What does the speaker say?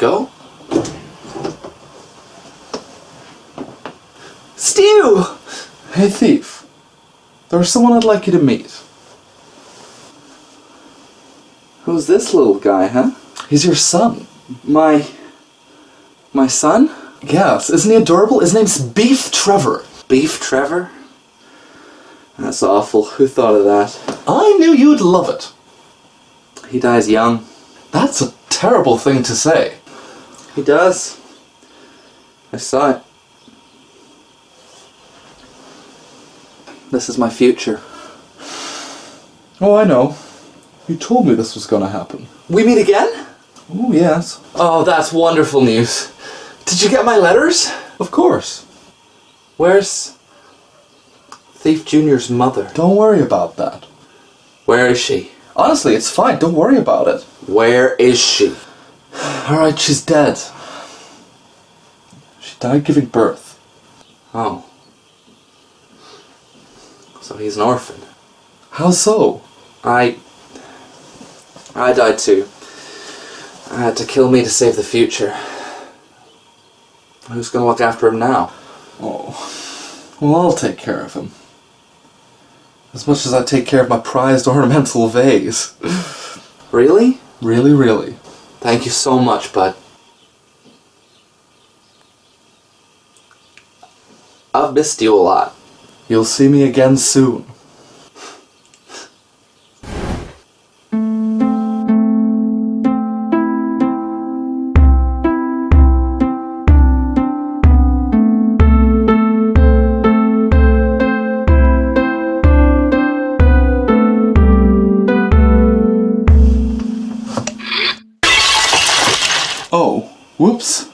go. Stu! Hey, thief. There's someone I'd like you to meet. Who's this little guy, huh? He's your son. My son? Yes, isn't he adorable? His name's Beef Trevor. Beef Trevor? That's awful. Who thought of that? I knew you'd love it. He dies young. That's a terrible thing to say. He does. I saw it. This is my future. Oh, I know. You told me this was gonna happen. We meet again? Oh, yes. Oh, that's wonderful news. Did you get my letters? Of course. Where's Thief Jr.'s mother? Don't worry about that. Where is she? Honestly, it's fine. Don't worry about it. Where is she? Alright, she's dead. She died giving birth. Oh. So he's an orphan. How so? I died too. I had to kill me to save the future. Who's gonna look after him now? Oh. Well, I'll take care of him. As much as I take care of my prized ornamental vase. Really? Really, really. Thank you so much, bud. I've missed you a lot. You'll see me again soon. Oh, whoops.